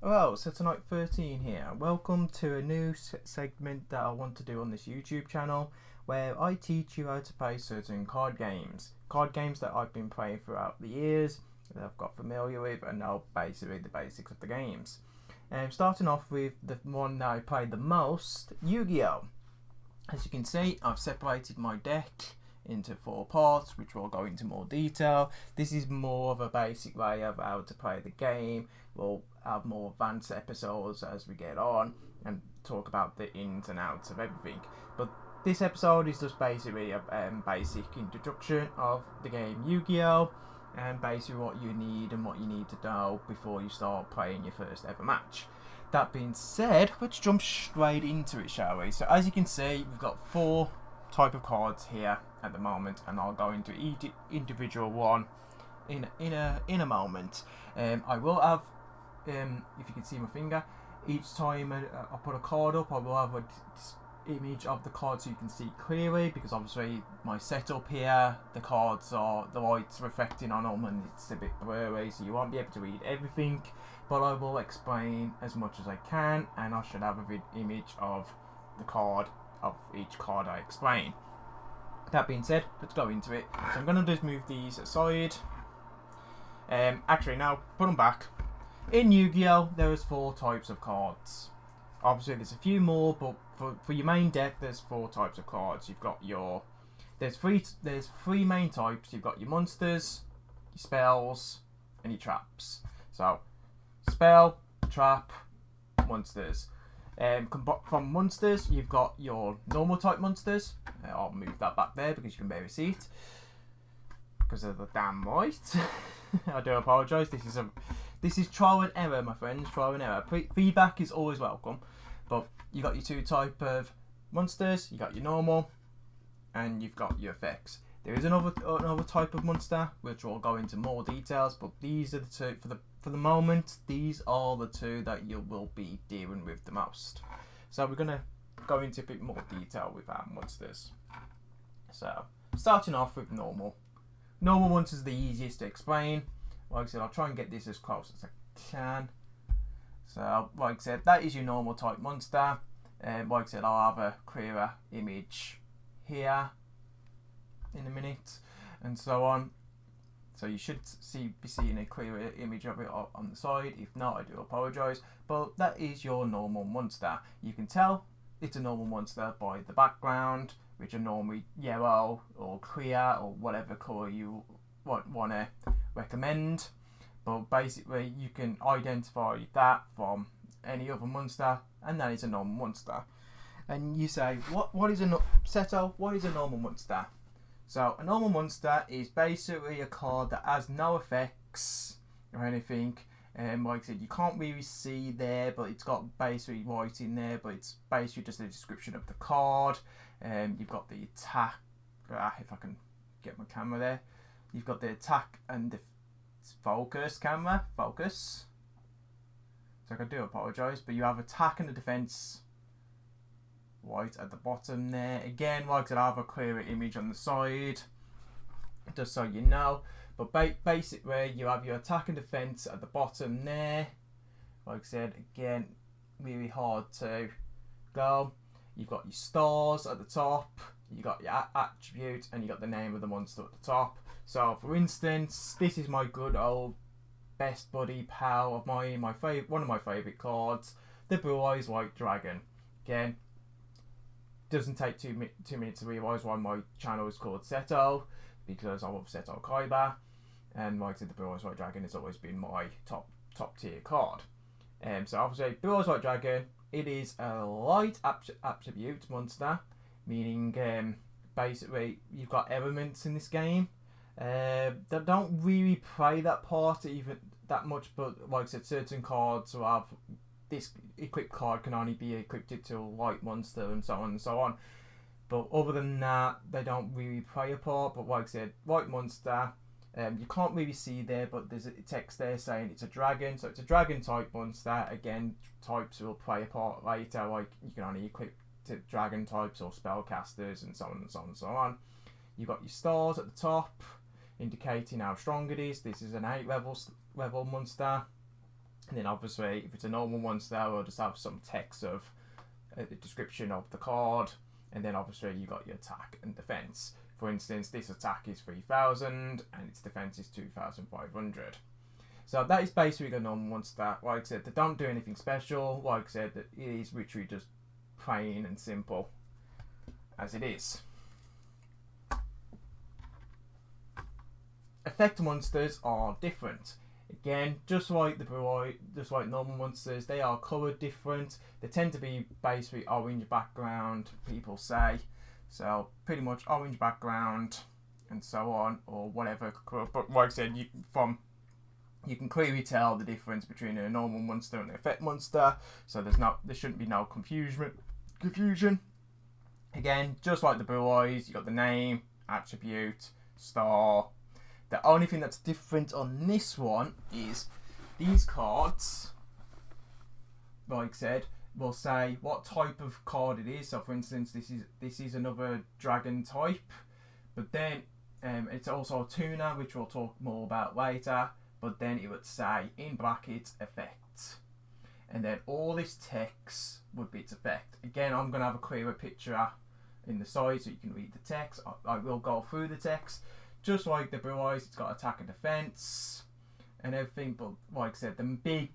Hello, so tonight 13 here. Welcome to a new segment that I want to do on this YouTube channel where I teach you how to play certain card games. Card games that I've been playing throughout the years, that I've got familiar with, and know basically the basics of the games. Starting off with the one that I played the most, Yu-Gi-Oh! As you can see, I've separated my deck into 4 parts, which we'll go into more detail. This is more of a basic way of how to play the game. We'll have more advanced episodes as we get on and talk about the ins and outs of everything. But this episode is just basically a basic introduction of the game Yu-Gi-Oh! And basically what you need and what you need to know before you start playing your first ever match. That being said, let's jump straight into it, shall we? So as you can see, we've got 4 type of cards here at the moment, and I'll go into each individual one in a moment. I will have, if you can see my finger, each time I put a card up, I will have an image of the card so you can see clearly, because obviously my setup here, the cards are, the light's reflecting on them and it's a bit blurry, so you won't be able to read everything, but I will explain as much as I can, and I should have an image of the card, of each card I explain. That being said, let's go into it. So I'm going to just move these aside. Actually, now put them back. In Yu-Gi-Oh! There's 4 types of cards. Obviously, there's a few more, but for your main deck, there's 4 types of cards. You've got your there's three main types. You've got your monsters, your spells, and your traps. So, spell, trap, monsters. From monsters, you've got your normal type monsters. I'll move that back there because you can barely see it because of the damn light. I do apologise. This is trial and error, my friends. Trial and error. Feedback is always welcome. But you got your 2 type of monsters. You got your normal, and you've got your effects. There is another type of monster which we'll go into more details. But these are the 2 for the moment. These are the 2 that you will be dealing with the most. So we're gonna go into a bit more detail with our monsters. So starting off with normal. Normal monsters are the easiest to explain. Like I said, I'll try and get this as close as I can. So like I said, that is your normal type monster. Like I said, I'll have a clearer image here in a minute and so on. So you should be seeing a clearer image of it on the side. If not, I do apologise. But that is your normal monster. You can tell it's a normal monster by the background, which are normally yellow or clear or whatever colour you want to recommend. But basically, you can identify that from any other monster, and that is a normal monster. And you say, what is a Seto? What is a normal monster? So a normal monster is basically a card that has no effects or anything. Like I said, you can't really see there, but it's got basically white in there, but it's basically just a description of the card. You've got the attack, if I can get my camera there. You've got the attack and the focus. So I do apologise, but you have attack and the defence white at the bottom there. Again, like I said, I have a clearer image on the side, just so you know. But basically, you have your attack and defence at the bottom there. Like I said, again, really hard to go. You've got your stars at the top. You got your attribute, and you got the name of the monster at the top. So, for instance, this is my good old best buddy pal of mine, one of my favourite cards, the Blue Eyes White Dragon. Again, doesn't take 2 minutes to realise why my channel is called Seto, because I love Seto Kaiba, and like I said, the Blue Eyes White Dragon has always been my top tier card. So obviously, Blue Eyes White Dragon, it is a light attribute monster, meaning basically you've got elements in this game that don't really play that part even that much, but like I said, certain cards will have this equipped card can only be equipped to a light monster and so on and so on. But other than that, they don't really play a part. But like I said, white monster, you can't really see there, but there's a text there saying it's a dragon. So it's a dragon type monster. Again, types will play a part later, like you can only equip to dragon types or spellcasters and so on and so on and so on. You've got your stars at the top, indicating how strong it is. This is an 8 level monster. And then obviously, if it's a normal monster, we'll just have some text of the description of the card, and then obviously you got your attack and defense. For instance, this attack is 3,000 and its defense is 2,500. So that is basically a normal monster. Like I said, they don't do anything special. Like I said, that it is literally just plain and simple as it is. Effect monsters are different. Again, just like normal monsters, they are coloured different. They tend to be basically orange background, people say. So pretty much orange background and so on, or whatever. But like I said, you can clearly tell the difference between a normal monster and an effect monster. So there shouldn't be no confusion. Again, just like the Blue Eyes, you got the name, attribute, star. The only thing that's different on this one is these cards, like I said, will say what type of card it is. So for instance, this is another dragon type, but then it's also a tuner, which we'll talk more about later, but then it would say in brackets effect, and then all this text would be its effect. Again, I'm going to have a clearer picture in the side so you can read the text. I will go through the text. Just like the Blue Eyes, it's got attack and defense and everything, but like I said, the big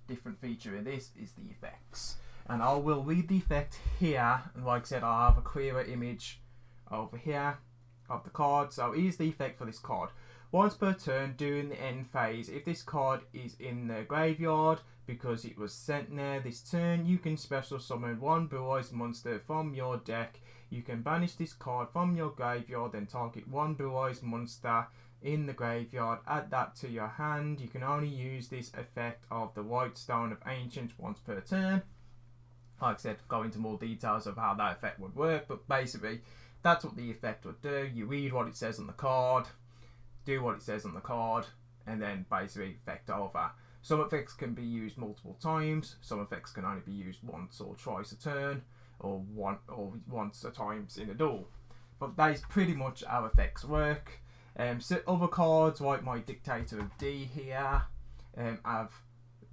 different feature in this is the effects. And I will read the effect here, and like I said, I'll have a clearer image over here of the card. So here's the effect for this card. Once per turn during the end phase, if this card is in the graveyard because it was sent there this turn, you can special summon one Blue Eyes monster from your deck. You can banish this card from your graveyard and target one Blue Eyes monster in the graveyard. Add that to your hand. You can only use this effect of the White Stone of Ancients once per turn. Like I said, go into more details of how that effect would work, but basically that's what the effect would do. You read what it says on the card, do what it says on the card, and then basically effect over. Some effects can be used multiple times. Some effects can only be used once or twice a turn, or once a times in a duel. But that is pretty much how effects work. So other cards like my Dictator of D here have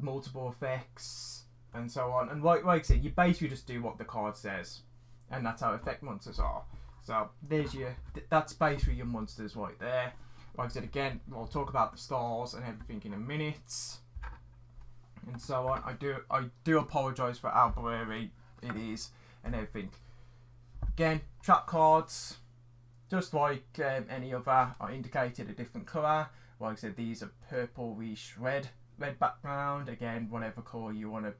multiple effects and so on. And like I said, you basically just do what the card says, and that's how effect monsters are. So that's basically your monsters right there. Like I said, again, we'll talk about the stars and everything in a minute, and so on. I do apologise for how blurry it is and everything. Again, trap cards, just like any other, are indicated a different colour. Like I said, these are purple-ish red background. Again, whatever colour you want to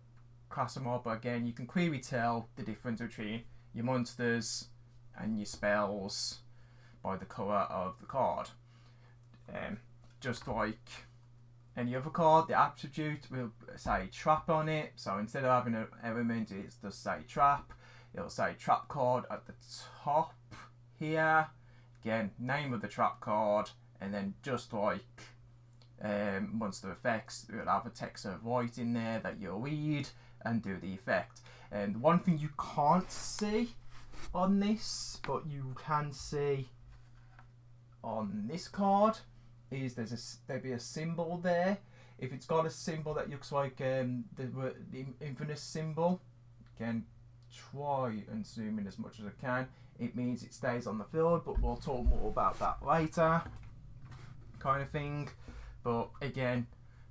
class them up. But again, you can clearly tell the difference between your monsters and your spells by the colour of the card. Just like any other card, the attribute will say trap on it. So instead of having an element, it does say trap. It'll say trap card at the top here. Again, name of the trap card, and then just like monster effects, it'll have a text of white in there that you'll read and do the effect. And one thing you can't see on this, but you can see on this card, is there'll be a symbol there. If it's got a symbol that looks like the infinite symbol, again, try and zoom in as much as I can. It means it stays on the field, but we'll talk more about that later, kind of thing. But again,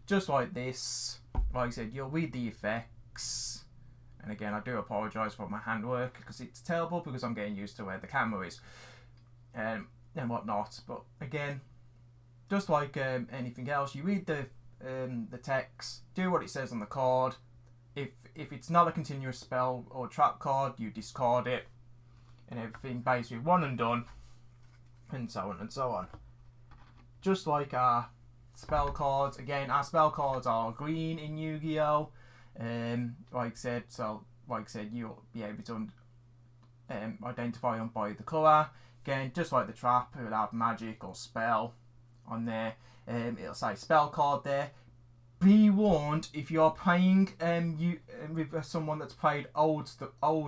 just like this, like I said, you'll read the effects. And again, I do apologise for my handwork because it's terrible, because I'm getting used to where the camera is and whatnot. But again, just like anything else, you read the text, do what it says on the card. If it's not a continuous spell or trap card, you discard it, and everything basically one and done, and so on and so on. Just like our spell cards, again, our spell cards are green in Yu-Gi-Oh! Like I said, you'll be able to identify them by the colour. Again, just like the trap, it'll have magic or spell on there. It'll say spell card there. Be warned, if you're playing with someone that's played old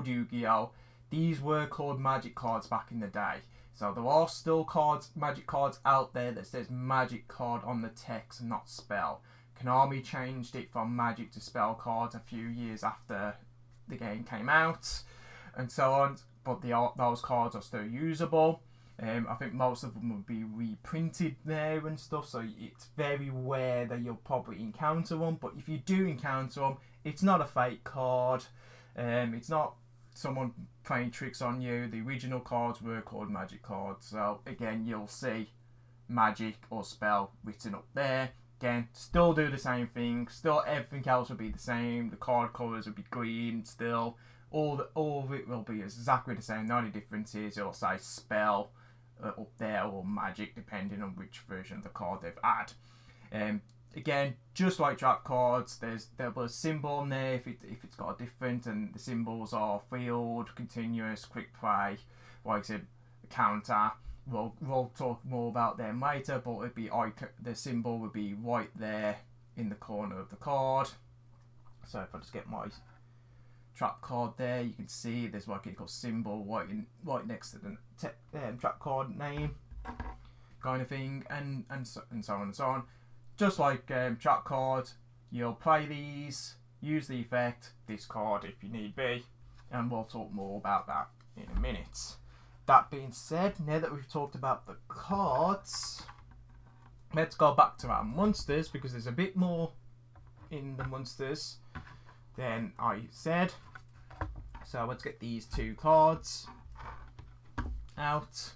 Yu-Gi-Oh! These were called magic cards back in the day. So there are still magic cards out there that says magic card on the text, not spell. Konami changed it from Magic to Spell cards a few years after the game came out, and so on. But those cards are still usable. I think most of them will be reprinted there and stuff, so it's very rare that you'll probably encounter them. But if you do encounter them, it's not a fake card. It's not someone playing tricks on you. The original cards were called Magic cards, so again, you'll see Magic or Spell written up there. Again, still do the same thing. Still, everything else will be the same. The card colours will be green. Still, all of it will be exactly the same. The only difference is it'll say Spell up there or Magic, depending on which version of the card they've had. Again, just like trap cards, there'll be a symbol on there if it's got a different, and the symbols are field, continuous, quick play, like I said, counter. We'll talk more about them later, but it'd be the symbol would be right there in the corner of the card. So if I just get my trap card there, you can see there's like a little symbol right next to the trap card name, kind of thing, and so on and so on. Just like trap card, you'll play these, use the effect, discard if you need be, and we'll talk more about that in a minute. That being said, now that we've talked about the cards, let's go back to our monsters, because there's a bit more in the monsters than I said. So let's get these two cards out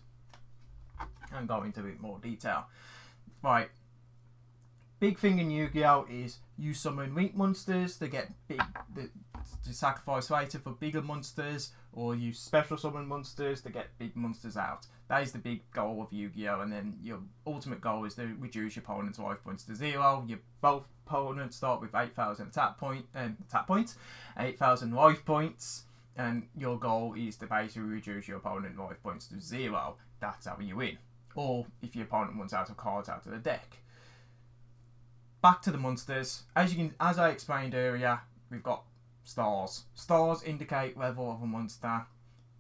and go into a bit more detail. Right. Big thing in Yu-Gi-Oh! Is you summon weak monsters to get to sacrifice later for bigger monsters, or you special summon monsters to get big monsters out. That is the big goal of Yu-Gi-Oh! And then your ultimate goal is to reduce your opponent's life points to 0. Both opponents start with 8,000 attack points, 8,000 life points, and your goal is to basically reduce your opponent's life points to 0. That's how you win. Or if your opponent runs out of cards out of the deck. Back to the monsters. As I explained earlier, we've got stars. Stars indicate level of a monster.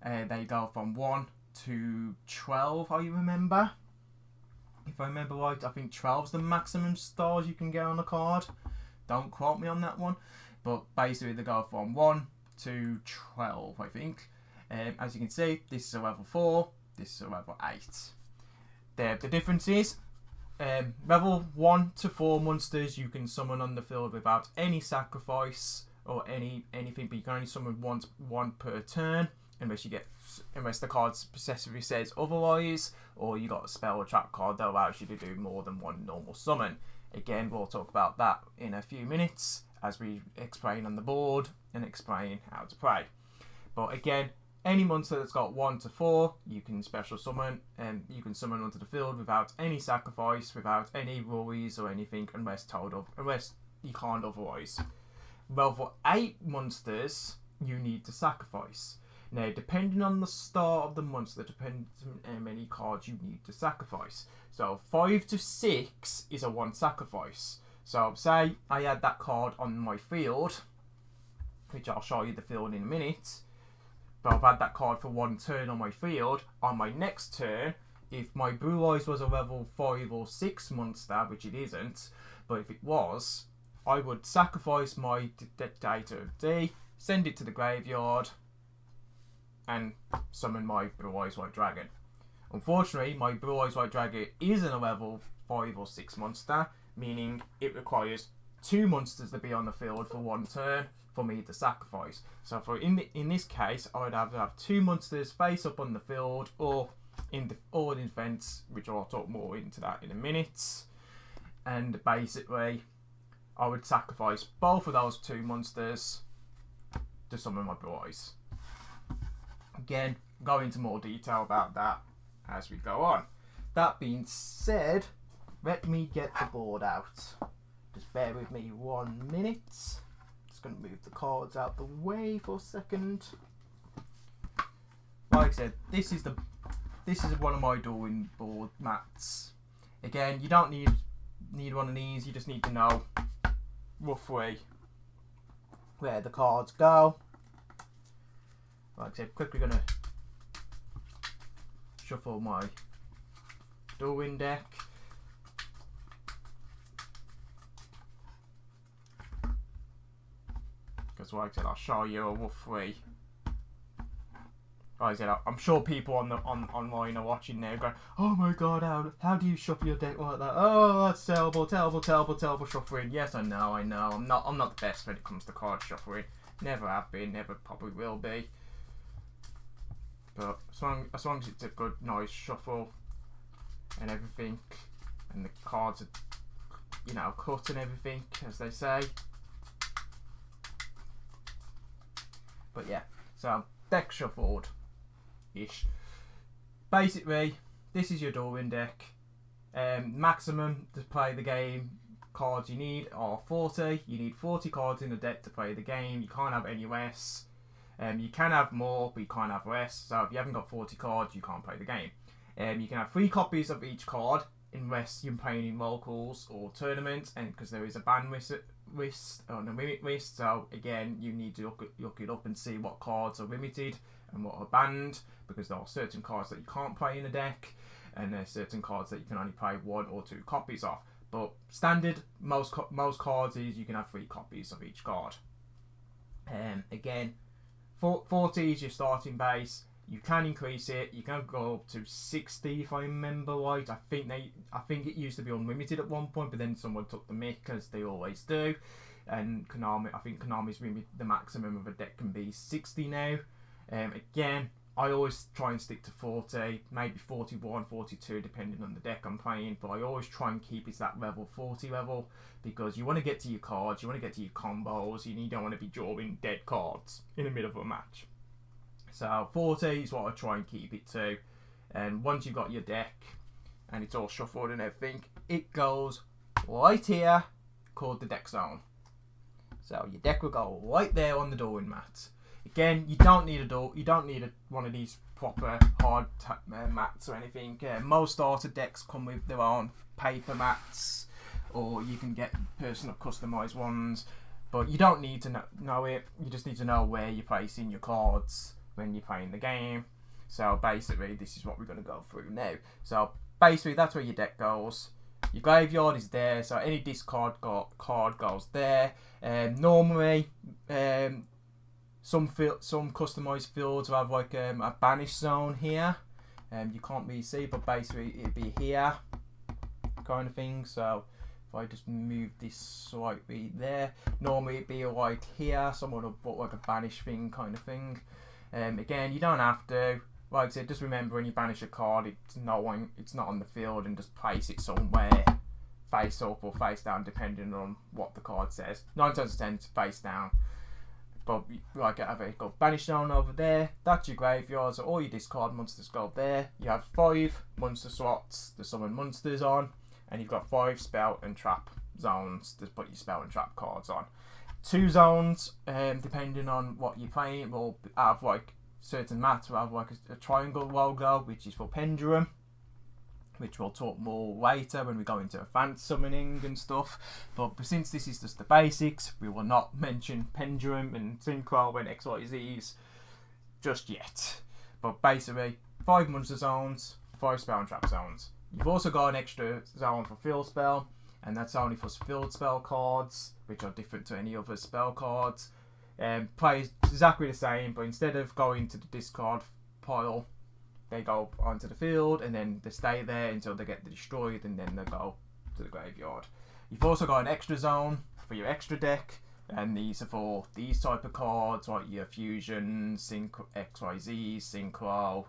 They go from 1 to 12, I remember. If I remember right, I think 12 is the maximum stars you can get on a card. Don't quote me on that one. But basically they go from 1 to 12, I think. As you can see, this is a level 4, this is a level 8. The difference is, level 1 to 4 monsters you can summon on the field without any sacrifice or anything, but you can only summon one per turn unless the card specifically says otherwise, or you got a spell or trap card that allows you to do more than one normal summon. Again, we'll talk about that in a few minutes as we explain on the board and explain how to play. But again, any monster that's got 1 to 4, you can special summon, and you can summon onto the field without any sacrifice, without any worries or anything, unless you can't otherwise. Level 8 monsters, you need to sacrifice. Now, depending on the start of the monster, depends on how many cards you need to sacrifice. So 5 to 6 is a 1 sacrifice. So say I had that card on my field, which I'll show you the field in a minute. But I've had that card for 1 turn on my field. On my next turn, if my Blue Eyes was a level 5 or 6 monster, which it isn't, but if it was, I would sacrifice my Dictator of D, send it to the graveyard, and summon my Blue Eyes White Dragon. Unfortunately, my Blue Eyes White Dragon isn't a level 5 or 6 monster, meaning it requires 2 monsters to be on the field for 1 turn for me to sacrifice. So in this case, I would have to have 2 monsters face up on the field or in defense, which I'll talk more into that in a minute. And basically, I would sacrifice both of those 2 monsters to summon my Blue Eyes. Again, go into more detail about that as we go on. That being said, let me get the board out. Just bear with me 1 minute. Just going to move the cards out the way for a second. Like I said, this is one of my Dueling board mats. Again, you don't need one of these. You just need to know roughly where the cards go. Like I said, quickly going to shuffle my Dueling deck. Because like I said, I'll show you a roughly. Like I said, I'm sure people online are watching now going, "Oh my god, how do you shuffle your deck like that? Oh, that's terrible shuffling." Yes, I know. I'm not the best when it comes to card shuffling. Never have been, never probably will be. But as long as it's a good, nice shuffle and everything, and the cards are, cut and everything, as they say. But yeah, so deck shuffled. Ish. Basically, this is your Duel Win deck. Maximum to play the game cards you need are 40. You need 40 cards in the deck to play the game. You can't have any less. You can have more, but you can't have less. So if you haven't got 40 cards, you can't play the game. You can have 3 copies of each card unless you're playing in locals or tournaments, and because there is a ban list on the limit list. So again, you need to look it up and see what cards are limited and what are banned, because there are certain cards that you can't play in a deck, and there's certain cards that you can only play 1 or 2 copies of. But standard, most cards is you can have 3 copies of each card. Again, 40 is your starting base. You can increase it. You can go up to 60 if I remember right. I think it used to be unlimited at one point, but then someone took the mick, as they always do. And Konami's the maximum of a deck can be 60 now. Again, I always try and stick to 40, maybe 41, 42, depending on the deck I'm playing. But I always try and keep it that level 40 level, because you want to get to your cards, you want to get to your combos, and you don't want to be drawing dead cards in the middle of a match. So 40 is what I try and keep it to. And once you've got your deck and it's all shuffled and everything, it goes right here, called the deck zone. So your deck will go right there on the Duel Win mat. Again, you don't need one of these proper hard mats or anything. Most starter decks come with their own paper mats, or you can get personal customized ones. But you don't need to know it. You just need to know where you're placing your cards when you're playing the game. So basically, this is what we're going to go through now. So basically, that's where your deck goes. Your graveyard is there, so any discard card goes there. Normally, some customized fields will have like a banish zone here. You can't really see, but basically it'd be here, kind of thing. So if I just move this slightly there, normally it'd be like here. Someone will put like a banish thing, kind of thing. Again, you don't have to. Like I said, just remember when you banish a card, it's not on the field, and just place it somewhere, face up or face down, depending on what the card says. 9 times out of 10, it's face down. But like I've got banish zone over there. That's your graveyard. So all your discard monsters go there. You have 5 monster slots to summon monsters on, and you've got 5 spell and trap zones to put your spell and trap cards on. 2 zones, depending on what you're playing, will have like certain mats will have like a triangle logo, which is for Pendulum, which we'll talk more later when we go into advanced summoning and stuff. But since this is just the basics, we will not mention Pendulum and Synchro and XYZs just yet. But basically, 5 monster zones, 5 spell and trap zones. You've also got an extra zone for field spell, and that's only for field spell cards, which are different to any other spell cards. Plays exactly the same, but instead of going to the discard pile, they go onto the field, and then they stay there until they get destroyed, and then they go to the graveyard. You've also got an extra zone for your extra deck, and these are for these type of cards, like your Fusion, XYZ, Synchro,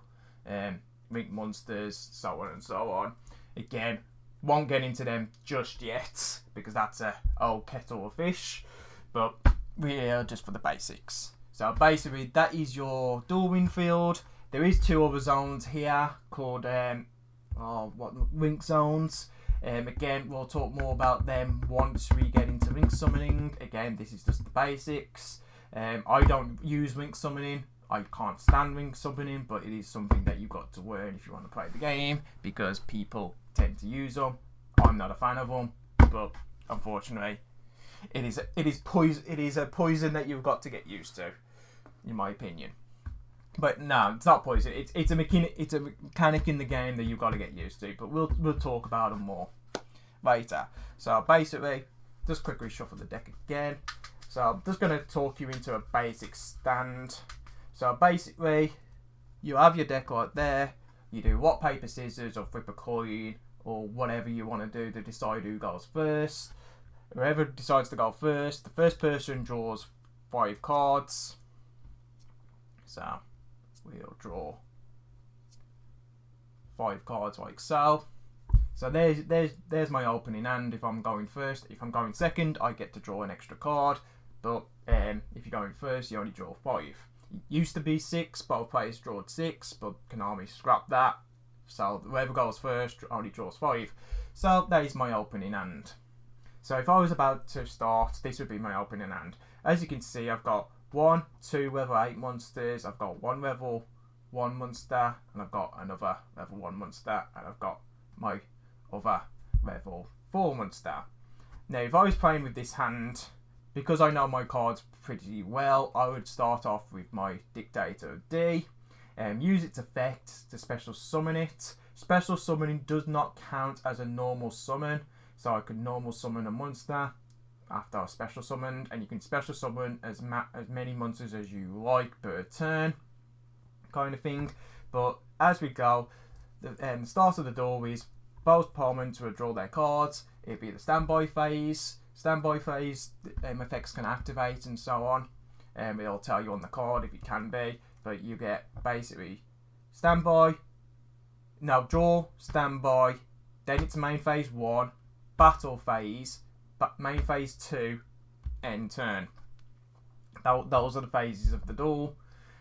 Link Monsters, so on and so on. Again, won't get into them just yet, because that's a old kettle of fish, but we're here just for the basics. So basically, that is your Duel Win field. There is 2 other zones here called link zones. Again, we'll talk more about them once we get into link summoning. Again, this is just the basics. I don't use link summoning. I can't stand link summoning, but it is something that you've got to learn if you want to play the game, because people tend to use them. I'm not a fan of them, but unfortunately, it is a poison that you've got to get used to, in my opinion. But no, it's not poison. It's a mechanic in the game that you've got to get used to. But we'll talk about them more later. So basically, just quickly shuffle the deck again. So I'm just going to talk you into a basic stand. So basically, you have your deck right there. You do rock, paper, scissors, or flip a coin, or whatever you want to do to decide who goes first. Whoever decides to go first, the first person draws 5 cards. So we'll draw 5 cards like so. So there's my opening hand if I'm going first. If I'm going second, I get to draw an extra card. But if you're going first, you only draw 5. It used to be 6, both players drawed 6, but Konami scrapped that. So whoever goes first only draws 5. So that is my opening hand. So if I was about to start, this would be my opening hand. As you can see, I've got 1, 2 level 8 monsters, I've got 1 level 1 monster, and I've got another level 1 monster, and I've got my other level 4 monster. Now if I was playing with this hand, because I know my cards pretty well, I would start off with my Dictator D, and use its effect to special summon it. Special summoning does not count as a normal summon, so I could normal summon a monster after I special summoned, and you can special summon as many monsters as you like per turn, kind of thing. But as we go, the start of the door is both opponents will draw their cards. It'll be the standby phase. Standby phase effects can activate and so on. It'll tell you on the card if it can be, but you get basically standby, now draw, standby, then it's main phase 1, battle phase, main phase 2, end turn. Those are the phases of the duel,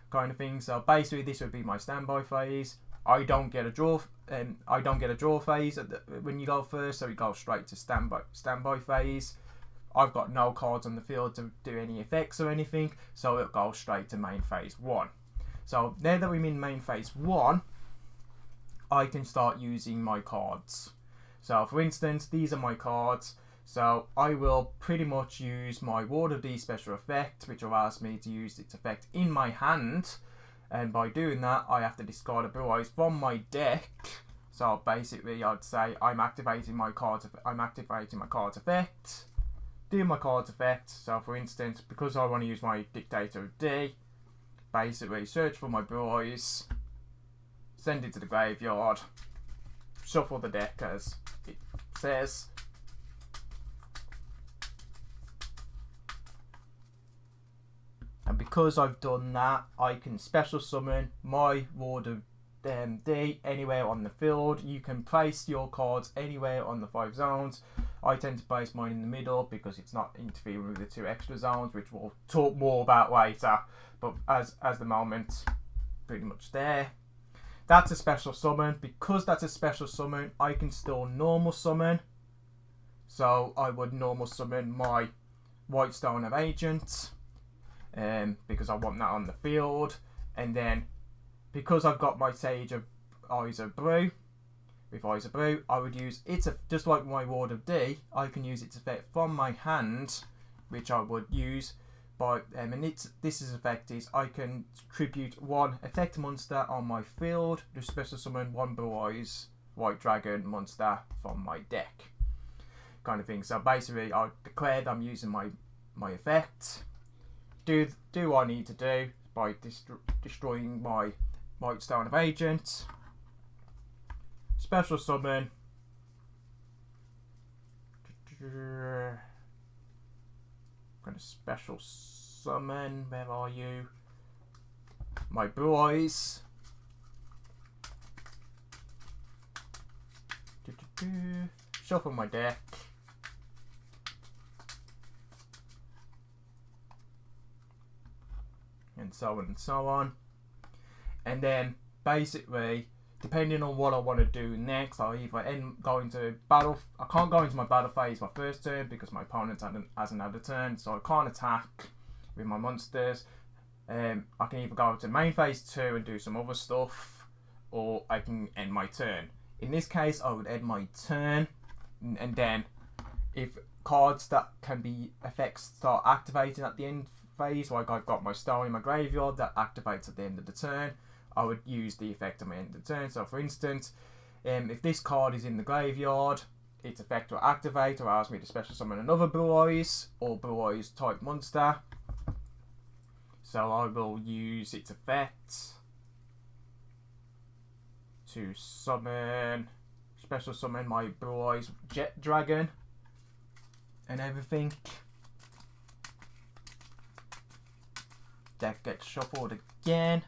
kind of thing. So basically, this would be my standby phase. I don't get a draw. I don't get a draw phase when you go first, so you go straight to standby phase. I've got no cards on the field to do any effects or anything, so it'll go straight to main phase 1. So now that we're in main phase 1, I can start using my cards. So for instance, these are my cards. So I will pretty much use my Ward of D special effect, which will ask me to use its effect in my hand. And by doing that, I have to discard a Blue Eyes from my deck. So basically, I'd say I'm activating my card's effect. Do my card's effect. So for instance, because I want to use my Dictator D, basically search for my Blue Eyes, send it to the graveyard, shuffle the deck as it says. And because I've done that, I can special summon my Ward of D anywhere on the field. You can place your cards anywhere on the 5 zones. I tend to place mine in the middle because it's not interfering with the 2 extra zones, which we'll talk more about later. But as the moment, pretty much there. That's a special summon. Because that's a special summon, I can still normal summon. So I would normal summon my White Stone of Agent, because I want that on the field. And then because I've got my Sage of Eyes of Blue, with Eyes of Blue, I would use its, just like my Ward of D, I can use its effect from my hand, which I would use by, and this effect is I can tribute 1 effect monster on my field to special summon 1 Blue Eyes White Dragon monster from my deck, kind of thing. So basically, I declare that I'm using my effect. Do what I need to do by destroying my White Stone of Agent. Special summon. I'm going to special summon. Where are you? My Blue Eyes. Shuffle my deck. And so on and so on. And then basically, depending on what I want to do next, I'll either go into battle. I can't go into my battle phase my first turn because my opponent hasn't had a turn, so I can't attack with my monsters. I can either go to main phase 2 and do some other stuff, or I can end my turn. In this case, I would end my turn, and then if cards that can be effects start activating at the end phase, like I've got my Stone in my graveyard that activates at the end of the turn, I would use the effect at the end of the turn. So for instance, if this card is in the graveyard its effect will activate, allows me to special summon another Blue Eyes or Blue Eyes type monster. So I will use its effect to special summon my Blue Eyes Jet Dragon and everything. Deck gets shuffled again,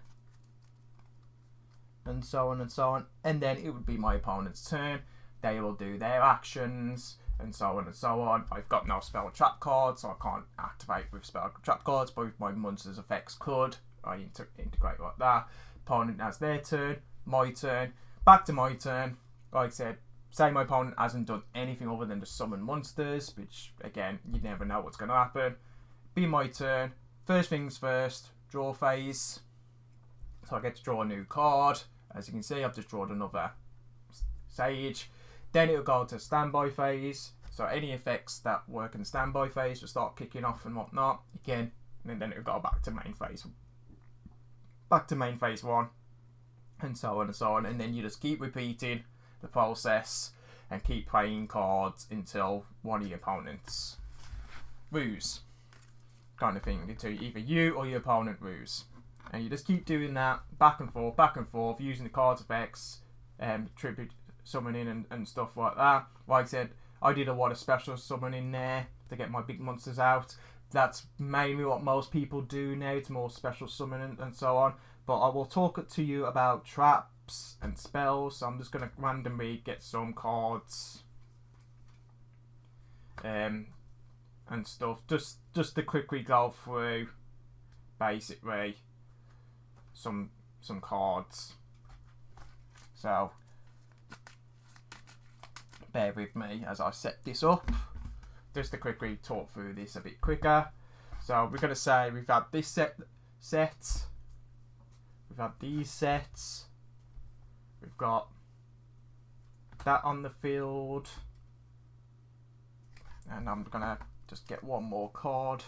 and so on and so on, and then it would be my opponent's turn. They will do their actions, and so on and so on. I've got no spell trap cards, so I can't activate with spell trap cards, but with my monster's effects could. I integrate like that. Opponent has their turn, my turn, back to my turn. Like I said, say my opponent hasn't done anything other than just summon monsters, which again, you never know what's going to happen. Be my turn. First things first, draw phase. So I get to draw a new card. As you can see, I've just drawn another Sage. Then it'll go to standby phase. So any effects that work in standby phase will start kicking off and whatnot. Again, and then it'll go back to main phase. Back to main phase 1. And so on and so on. And then you just keep repeating the process and keep playing cards until one of your opponents woos. Kind of thing. Until either you or your opponent woos. And you just keep doing that back and forth, using the cards effects, tribute summoning and stuff like that. Like I said, I did a lot of special summoning there to get my big monsters out. That's mainly what most people do now. It's more special summoning and so on. But I will talk to you about traps and spells. So I'm just going to randomly get some cards and stuff. Just to quickly go through basically some cards. So bear with me as I set this up, just to quickly talk through this a bit quicker. So we're going to say we've had this set, we've had these sets, we've got that on the field, and I'm going to just get one more card.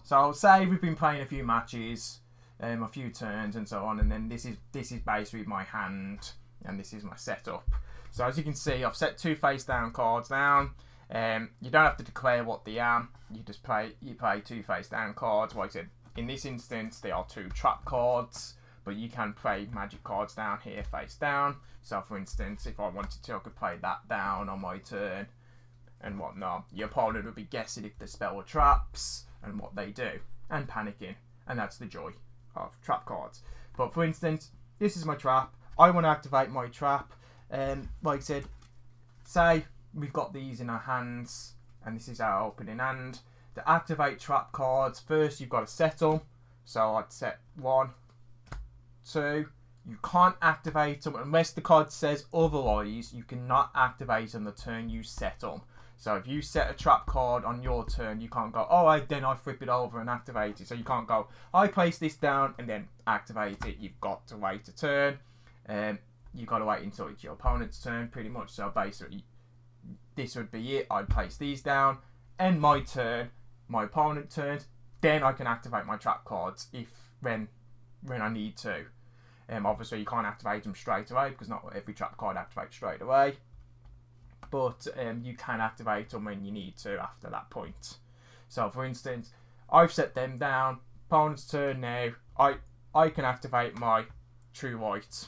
So I'll say we've been playing a few matches, a few turns and so on, and then this is basically my hand, and this is my setup. So as you can see, I've set 2 face down cards down. You don't have to declare what they are. You just play 2 face down cards. Like I said, in this instance, they are 2 trap cards, but you can play magic cards down here face down. So for instance, if I wanted to, I could play that down on my turn and whatnot. Your opponent would be guessing if the spell were traps and what they do, and panicking, and that's the joy of trap cards. But for instance, this is my trap. I want to activate my trap. Like I said, say we've got these in our hands, and this is our opening hand. To activate trap cards, first you've got to set them. So I'd set 1, 2. You can't activate them unless the card says otherwise. You cannot activate them the turn you set them. So if you set a trap card on your turn, you can't go, oh, then I flip it over and activate it. So you can't go, I place this down and then activate it. You've got to wait a turn. You've got to wait until it's your opponent's turn, pretty much. So basically, this would be it. I'd place these down, end my turn, my opponent turns, then I can activate my trap cards when I need to. Obviously, you can't activate them straight away because not every trap card activates straight away. But you can activate them when you need to after that point. So for instance, I've set them down, opponent's turn now, I can activate my True White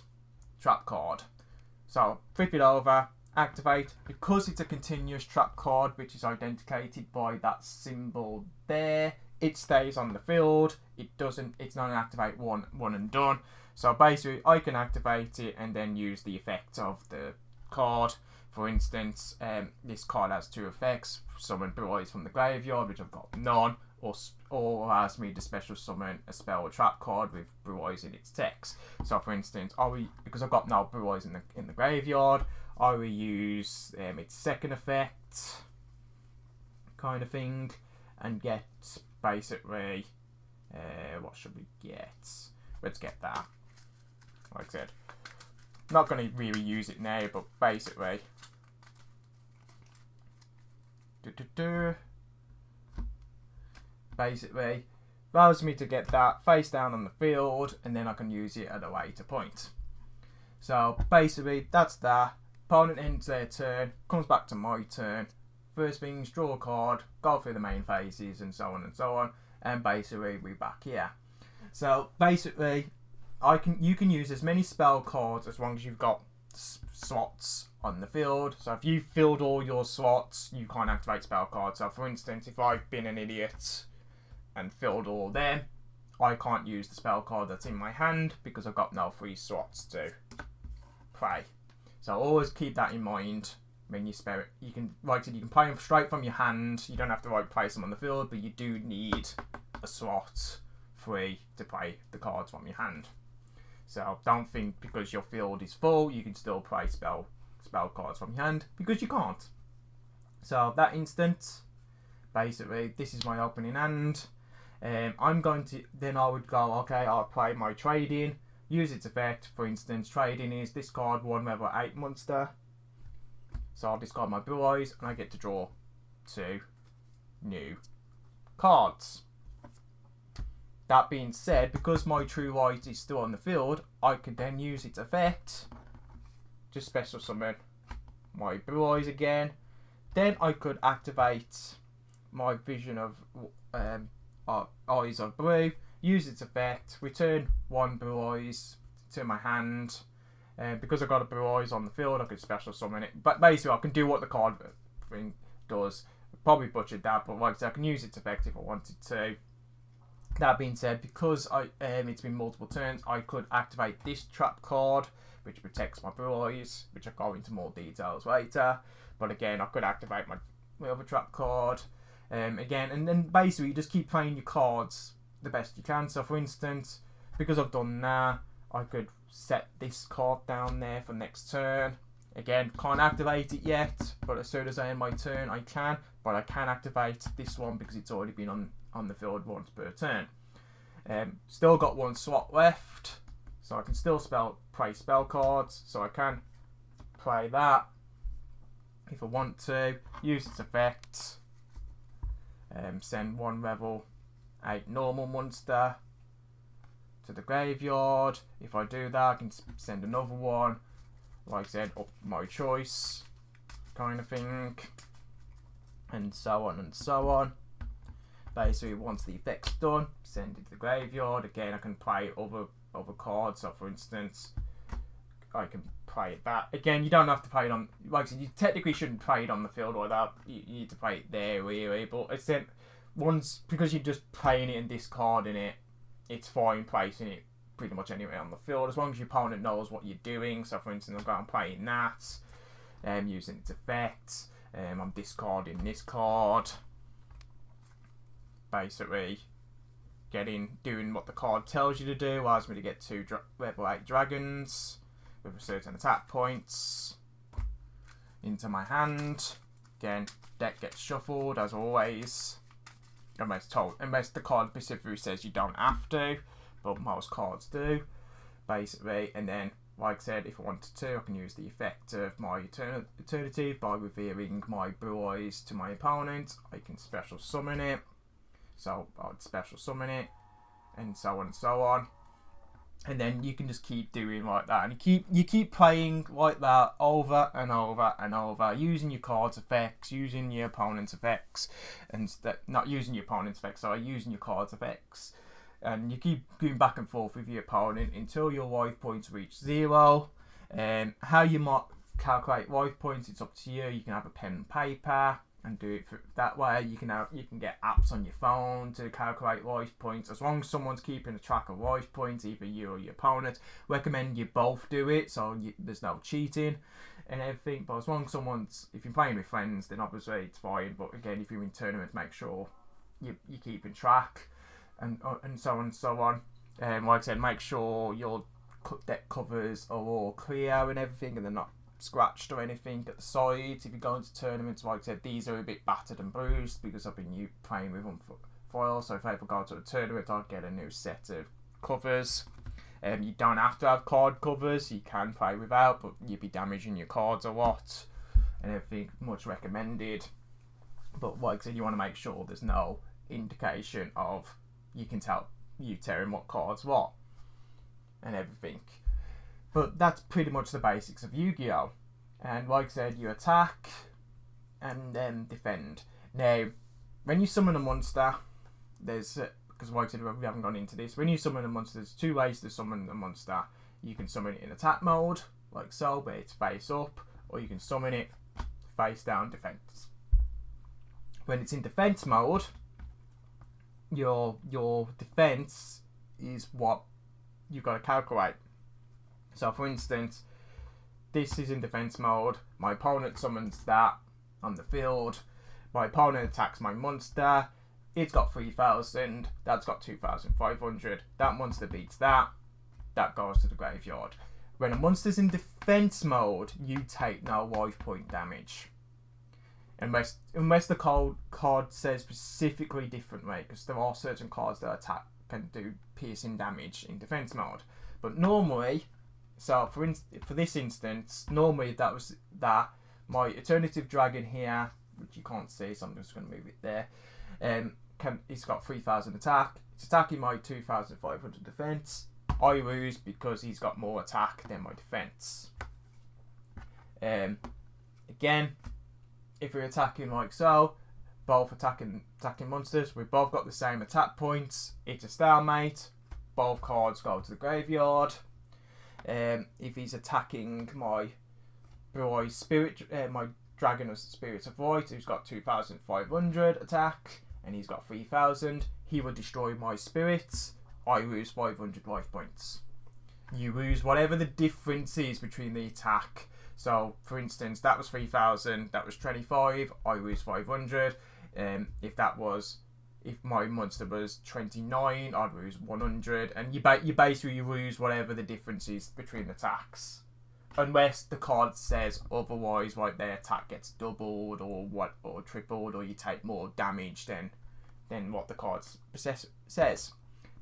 trap card. So flip it over, activate. Because it's a continuous trap card which is identified by that symbol there, it stays on the field. It's not an activate one and done. So basically I can activate it and then use the effect of the card. For instance, this card has 2 effects: summon Blue Eyes from the graveyard, which I've got none, or allows me to special summon a spell or trap card with Blue Eyes in its text. So for instance, because I've got no Blue Eyes in the graveyard, I will use its second effect kind of thing and get basically what should we get? Let's get that. Like I said, not going to really use it now, but basically allows me to get that face down on the field, and then I can use it at a later point. So basically, that's that. Opponent ends their turn, comes back to my turn. First things, draw a card, go through the main phases, and so on and so on. And basically, we're back here. So basically, you can use as many spell cards as long as you've got slots on the field. So if you've filled all your slots, you can't activate spell cards. So for instance, if I've been an idiot and filled all them, I can't use the spell card that's in my hand because I've got no free slots to play. So always keep that in mind when you spell it. You can, like I said, you can play them straight from your hand. You don't have to place them on the field, but you do need a slot free to play the cards from your hand. So don't think because your field is full you can still play spell cards from your hand, because you can't. So that instance, basically, this is my opening hand. I'm going to, then I would go, okay, I'll play my trading, use its effect. For instance, trading is discard 1 level 8 monster. So I'll discard my Blue Eyes and I get to draw 2 new cards. That being said, because my True Light is still on the field, I could then use its effect, just special summon my Blue Eyes again. Then I could activate my Vision of Eyes of Blue, use its effect, return 1 Blue Eyes to my hand. Because I've got a Blue Eyes on the field, I could special summon it. But basically, I can do what the card thing does. Probably butchered that, but like I said, I can use its effect if I wanted to. That being said, because it's been multiple turns, I could activate this trap card, which protects my Blue Eyes, which I'll go into more details later. But again, I could activate my other trap card. Again, and then basically you just keep playing your cards the best you can. So for instance, because I've done that, I could set this card down there for next turn. Again, can't activate it yet, but as soon as I end my turn, I can. But I can activate this one because it's already been on the field once per turn. Still got 1 slot left, so I can still play spell cards. So I can play that if I want to. Use its effect. Send 1 level 8 normal monster to the graveyard. If I do that, I can send another one. Like I said, up my choice, kind of thing, and so on and so on. Basically, once the effect's done, send it to the graveyard. Again, I can play other cards. So, for instance, I can play that. Again, you don't have to play it on. Like I said, you technically shouldn't play it on the field or that. You need to play it there, really. But it's then because you're just playing it and discarding it, it's fine placing it pretty much anywhere on the field as long as your opponent knows what you're doing. So, for instance, I'm going to play that, using its effect. I'm discarding this card. Basically, doing what the card tells you to do. Allows me to get 2 level 8 dragons with certain attack points into my hand. Again, deck gets shuffled as always, unless the card specifically says you don't have to, but most cards do. Basically, and then, like I said, if I wanted to, I can use the effect of my Eternity by revealing my Blue Eyes to my opponent. I can special summon it. So I'd special summon it, and so on and so on. And then you can just keep doing like that, and you keep playing like that over and over and over, using your cards' effects, using your opponent's effects, and not using your opponent's effects, sorry, using your cards' effects. And you keep going back and forth with your opponent until your life points reach 0. How you might calculate life points, it's up to you. You can have a pen and paper and do it that way. You can get apps on your phone to calculate life points. As long as someone's keeping a track of life points, either you or your opponent. Recommend you both do it, so there's no cheating and everything. But as long as if you're playing with friends, then obviously it's fine. But again, if you're in tournaments, make sure you're keeping track, and so on and so on. Like I said, make sure your deck covers are all clear and everything, and they're not scratched or anything at the sides. If you go into tournaments, like I said, these are a bit battered and bruised because I've been playing with them for foil. So if I ever go to a tournament, I'll get a new set of covers. You don't have to have card covers, you can play without, but you'd be damaging your cards a lot and everything. Much recommended. But like I said, you want to make sure there's no indication of you can tell you tearing what cards what and everything. But that's pretty much the basics of Yu-Gi-Oh! And like I said, you attack and then defend. Now, when you summon a monster, there's because like I said, we haven't gone into this. When you summon a monster, there's two ways to summon a monster. You can summon it in attack mode, like so, but it's face up, or you can summon it face down, defense. When it's in defense mode, your defense is what you've got to calculate. So, for instance, this is in defense mode. My opponent summons that on the field. My opponent attacks my monster. It's got 3,000. That's got 2,500. That monster beats that. That goes to the graveyard. When a monster's in defense mode, you take no life point damage. Unless the card says specifically differently, because there are certain cards that attack can do piercing damage in defense mode. But normally, so for this instance, normally that was that. My alternative dragon here, which you can't see, so I'm just going to move it there. It's got 3,000 attack. It's attacking my 2,500 defense. I lose because he's got more attack than my defense. Again, if we're attacking like so, both attacking monsters, we've both got the same attack points. It's a stalemate. Both cards go to the graveyard. If he's attacking my Blue Eyes Spirit, my Dragon of Spirits of Light, who's got 2,500 attack, and he's got 3,000, he will destroy my spirits. I lose 500 life points. You lose whatever the difference is between the attack. So, for instance, that was 3,000, that was 25, I lose 500. If my monster was 29, I'd lose 100. And you basically lose whatever the difference is between attacks. Unless the card says otherwise, like their attack gets doubled or tripled, or you take more damage than what the card says.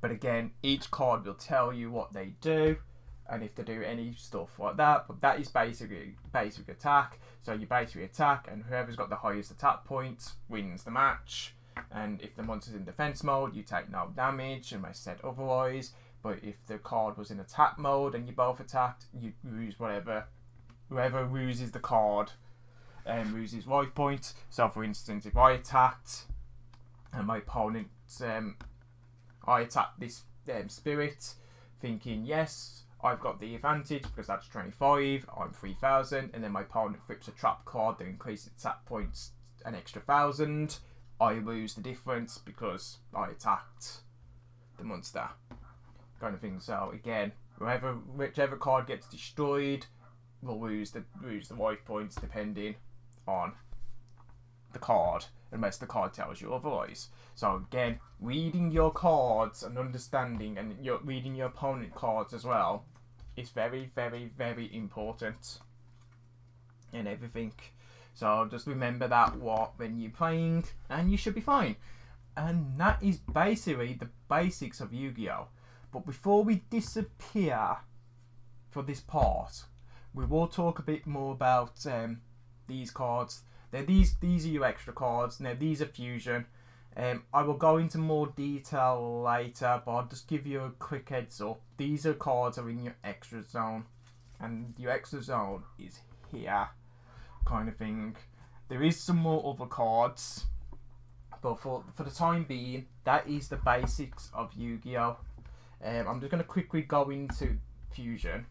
But again, each card will tell you what they do, and if they do any stuff like that. But that is basically basic attack. So you basically attack, and whoever's got the highest attack points wins the match. And if the monster's in defense mode, you take no damage unless said otherwise. But if the card was in attack mode and you both attacked, you lose whoever loses the card loses life points. So for instance, if I attacked and my opponent, I attacked this spirit, thinking yes, I've got the advantage because that's 25, I'm 3,000, and then my opponent flips a trap card that increases its attack points an extra 1,000. I lose the difference because I attacked the monster, kind of thing. So again, whichever card gets destroyed will lose the life points depending on the card, unless the card tells you otherwise. So again, reading your cards and understanding, and reading your opponent cards as well, is very, very, very important in everything. So just remember that when you're playing, and you should be fine. And that is basically the basics of Yu-Gi-Oh! But before we disappear for this part, we will talk a bit more about these cards. Now these are your extra cards. Now these are fusion. I will go into more detail later, but I'll just give you a quick heads up. These are cards that are in your extra zone, and your extra zone is here, kind of thing. There is some more other cards, but for the time being, that is the basics of Yu-Gi-Oh! I'm just going to quickly go into fusion.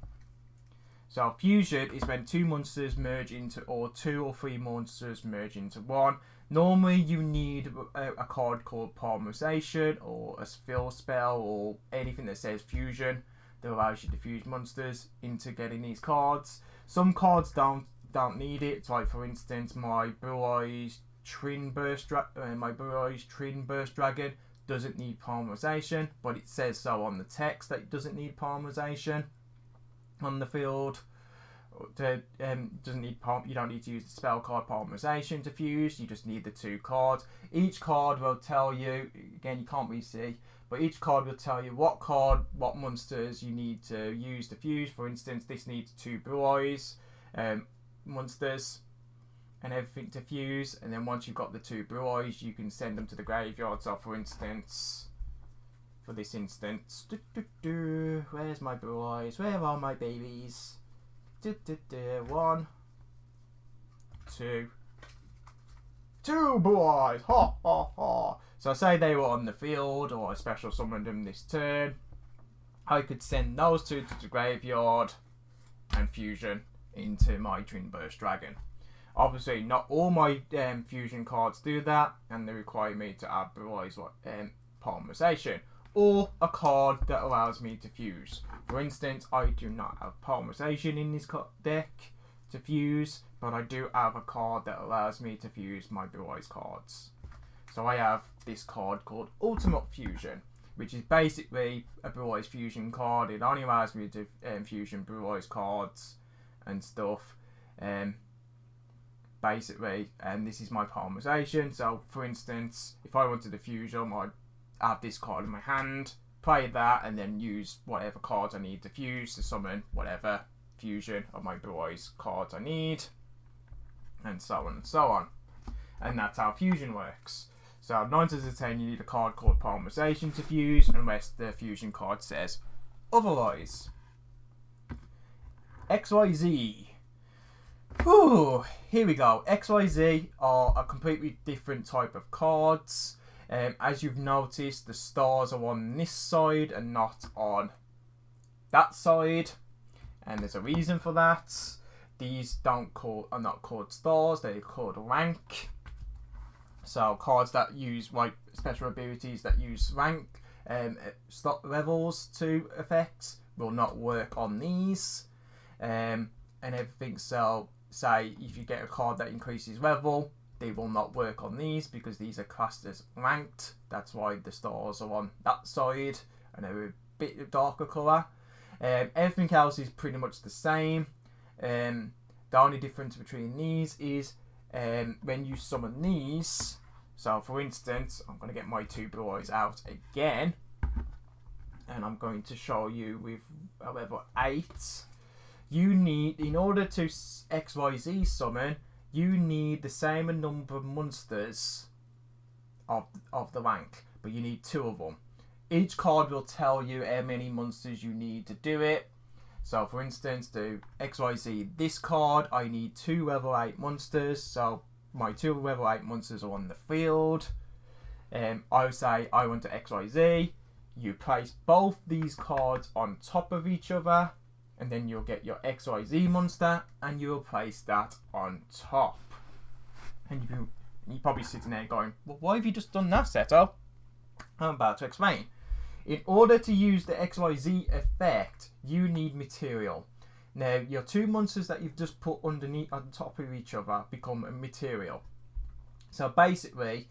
So fusion is when two monsters merge into, or two or three monsters merge into one. Normally you need a card called Polymerization, or a fill spell, or anything that says fusion that allows you to fuse monsters into getting these cards. Some cards don't need it. So like for instance, my Blue Eyes Twin Burst Dragon doesn't need Polymerization, but it says so on the text that it doesn't need Polymerization on the field. Doesn't need you don't need to use the spell card Polymerization to fuse. You just need the two cards. Each card will tell you, again you can't really see, but each card will tell you what monsters you need to use to fuse. For instance, this needs two Blue Eyes monsters and everything to fuse, and then once you've got the two Blue Eyes, you can send them to the graveyard. So for instance, for this instance. Where's my blue eyes? Where are my babies? 1, 2. 2 blue eyes! Ha ha ha! So say they were on the field, or I special summoned them this turn. I could send those 2 to the graveyard and fusion into my Twin Burst Dragon. Obviously, not all my fusion cards do that, and they require me to add Blue Eyes Polymerization, or a card that allows me to fuse. For instance, I do not have Polymerization in this deck to fuse, but I do have a card that allows me to fuse my Blue Eyes cards. So I have this card called Ultimate Fusion, which is basically a Blue Eyes fusion card. It only allows me to fusion Blue Eyes cards and stuff. Basically, and this is my polymerization. So for instance, if I wanted to fusion, I'd have this card in my hand, play that, and then use whatever cards I need to fuse to summon whatever fusion of my Blue Eyes cards I need, and so on and so on. And that's how fusion works. So 9 times out of 10 you need a card called polymerization to fuse, unless the fusion card says otherwise. XYZ. Ooh, here we go. XYZ are a completely different type of cards. As you've noticed, the stars are on this side and not on that side, and there's a reason for that. These are not called stars; they're called rank. So cards that use special abilities that use rank levels to effects will not work on these, and everything. So say if you get a card that increases level, they will not work on these because these are classed as ranked. That's why the stars are on that side and they're a bit darker colour. Everything else is pretty much the same. The only difference between these is when you summon these. So for instance, I'm going to get my 2 Blue Eyes out again, and I'm going to show you with a level 8. You need, in order to XYZ summon, you need the same number of monsters of the rank, but you need 2 of them. Each card will tell you how many monsters you need to do it. So for instance, to XYZ this card, I need 2 level 8 monsters. So my 2 level 8 monsters are on the field. I would say I want to XYZ. You place both these cards on top of each other, and then you'll get your XYZ monster, and you'll place that on top. And you're probably sitting there going, well, why have you just done that, Seto? I'm about to explain. In order to use the XYZ effect, you need material. Now, your 2 monsters that you've just put underneath on top of each other become a material. So basically,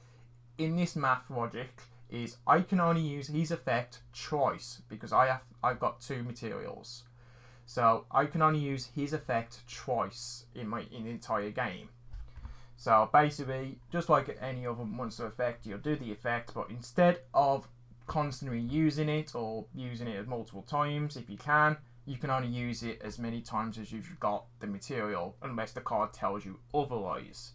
in this math logic, is I can only use his effect twice because I've got 2 materials. So I can only use his effect twice in the entire game. So basically, just like any other monster effect, you'll do the effect, but instead of constantly using it or using it multiple times, if you can only use it as many times as you've got the material, unless the card tells you otherwise.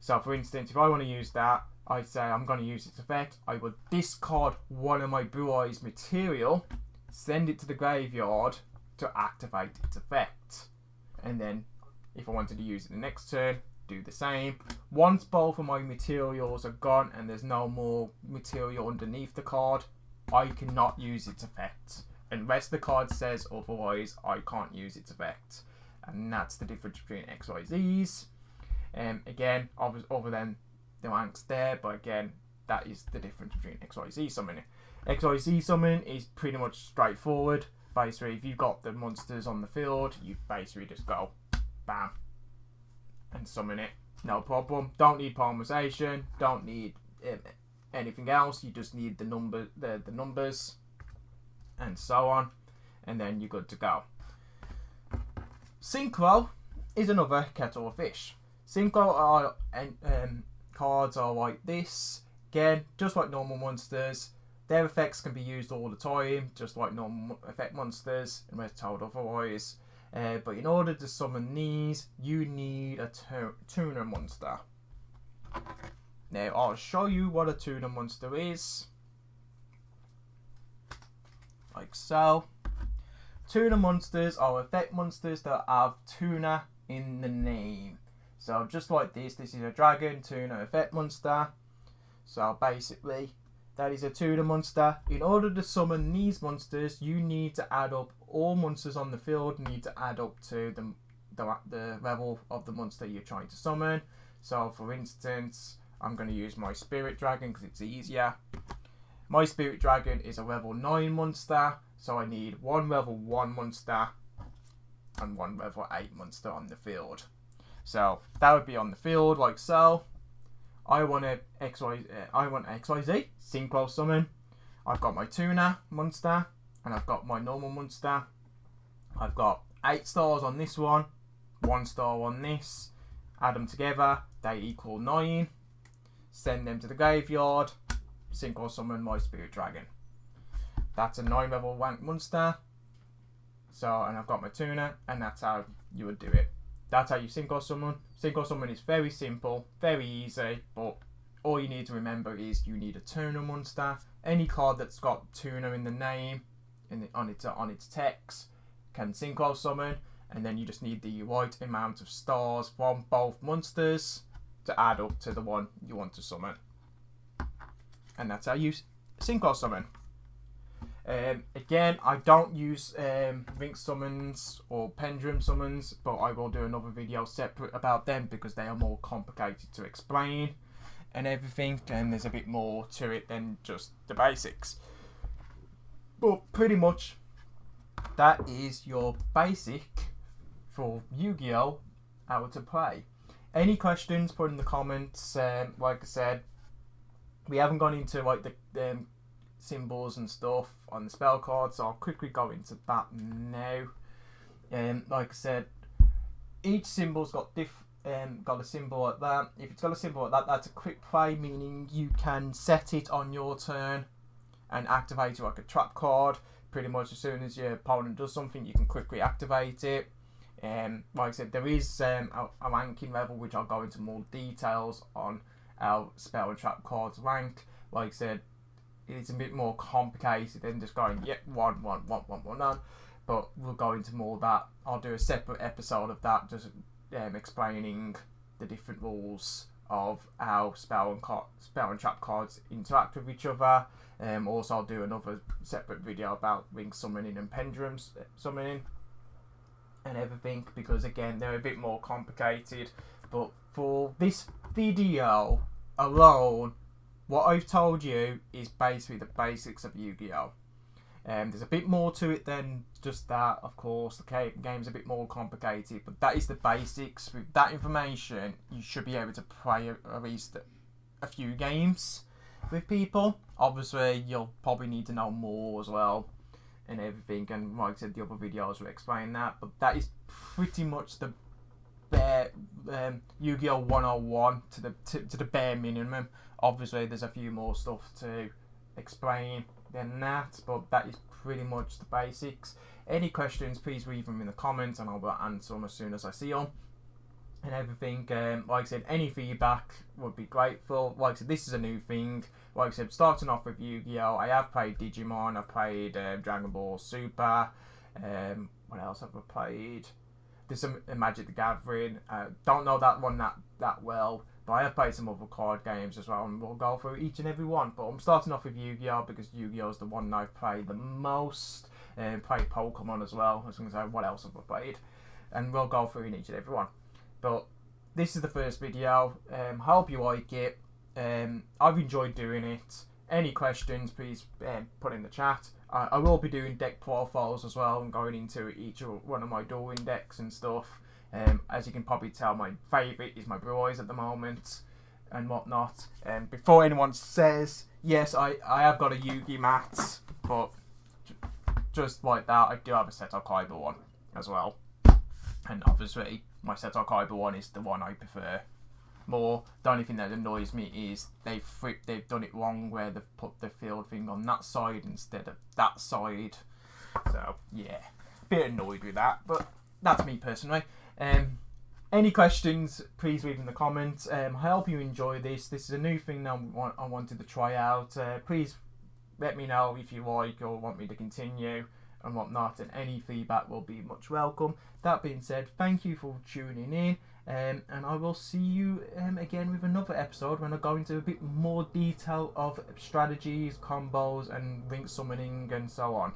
So for instance, if I want to use that, I say I'm going to use its effect, I would discard one of my Blue Eyes material, send it to the graveyard to activate its effect, and then if I wanted to use it the next turn, do the same. Once both of my materials are gone and there's no more material underneath the card, I cannot use its effect. Unless the card says otherwise, I can't use its effect. And that's the difference between XYZs. Again, other than the ranks there, but again, that is the difference between XYZ summoning. XYZ summon is pretty much straightforward. Basically, if you've got the monsters on the field, you basically just go bam and summon it, no problem. Don't need polymerization, don't need anything else. You just need the numbers and so on, and then you're good to go. Synchro is another kettle of fish. Synchro are cards are like this. Again, just like normal monsters. Their effects can be used all the time, just like normal effect monsters, unless told otherwise. But in order to summon these, you need a tuner monster. Now, I'll show you what a tuner monster is. like so. Tuna monsters are effect monsters that have tuna in the name. So just like this is a dragon tuna effect monster. So basically, that is a tuna monster. In order to summon these monsters, you need to add up all monsters on the field. Need to add up to the level of the monster you're trying to summon. So for instance, I'm going to use my spirit dragon because it's easier. My spirit dragon is a level 9 monster, so I need one level 1 monster and one level 8 monster on the field. So that would be on the field like so. I want XYZ synchro summon. I've got my tuna monster and I've got my normal monster. I've got 8 stars on this one, 1 star on this. Add them together, they equal 9. Send them to the graveyard. Synchro summon my spirit dragon. That's a 9 level rank monster. So, and I've got my tuna, and that's how you would do it. That's how you synchro summon. Synchro summon is very simple, very easy, but all you need to remember is you need a tuna monster. Any card that's got tuna in the name, on its text, can synchro summon, and then you just need the right amount of stars from both monsters to add up to the one you want to summon. And that's how you synchro summon. Again, I don't use Link summons or Pendulum summons, but I will do another video separate about them because they are more complicated to explain and everything, and there's a bit more to it than just the basics. But pretty much that is your basic for Yu-Gi-Oh! How to play. Any questions, put in the comments. Like I said, we haven't gone into like the symbols and stuff on the spell card, so I'll quickly go into that now. Like I said, each symbol's got a symbol like that. If it's got a symbol like that, that's a quick play, meaning you can set it on your turn and activate it like a trap card. Pretty much as soon as your opponent does something, you can quickly activate it. Like I said, there is a ranking level, which I'll go into more details on how spell and trap cards rank. Like I said, it's a bit more complicated than just going, yep, 1, 1, 1, 1, 1, 1. But we'll go into more of that. I'll do a separate episode of that, just explaining the different rules of how spell and trap cards interact with each other. Also, I'll do another separate video about ring summoning and pendulum summoning and everything, because again, they're a bit more complicated. But for this video alone, what I've told you is basically the basics of Yu-Gi-Oh! There's a bit more to it than just that, of course. The game's a bit more complicated, but that is the basics. With that information, you should be able to play at least a few games with people. Obviously, you'll probably need to know more as well and everything, and like I said, the other videos will explain that, but that is pretty much the bare Yu-Gi-Oh! 101 to the bare minimum. Obviously, there's a few more stuff to explain than that, but that is pretty much the basics. Any questions, please leave them in the comments and I'll answer them as soon as I see them and everything. Like I said, any feedback would be grateful. Like I said, this is a new thing. Like I said, starting off with Yu-Gi-Oh! I have played Digimon, I've played Dragon Ball Super. What else have I played? There's some Magic the Gathering. Don't know that one that well, but I have played some other card games as well, and we'll go through each and every one. But I'm starting off with Yu-Gi-Oh! Because Yu-Gi-Oh! is the one I've played the most. Played Pokemon as well. I was going to say, what else have I played? And we'll go through in each and every one. But this is the first video. Hope you like it. I've enjoyed doing it. Any questions, please put in the chat. I will be doing deck profiles as well and going into each one of my Duel Links decks and stuff. As you can probably tell, my favourite is my Blue Eyes at the moment and whatnot. Before anyone says, yes, I have got a Yugi mat, but just like that, I do have a Seto Kaiba one as well. And obviously, my Seto Kaiba one is the one I prefer more. The only thing that annoys me is they've done it wrong, where they've put the field thing on that side instead of that side. So yeah, bit annoyed with that, but that's me personally. Any questions, please leave in the comments. I hope you enjoy this. This is a new thing that I wanted to try out. Please let me know if you like or want me to continue and whatnot, and any feedback will be much welcome. That being said, thank you for tuning in, and I will see you again with another episode when I go into a bit more detail of strategies, combos, and ring summoning and so on.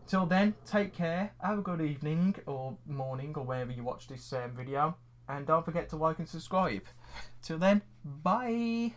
Till then, take care, have a good evening or morning or wherever you watch this video, and don't forget to like and subscribe. Till then, bye!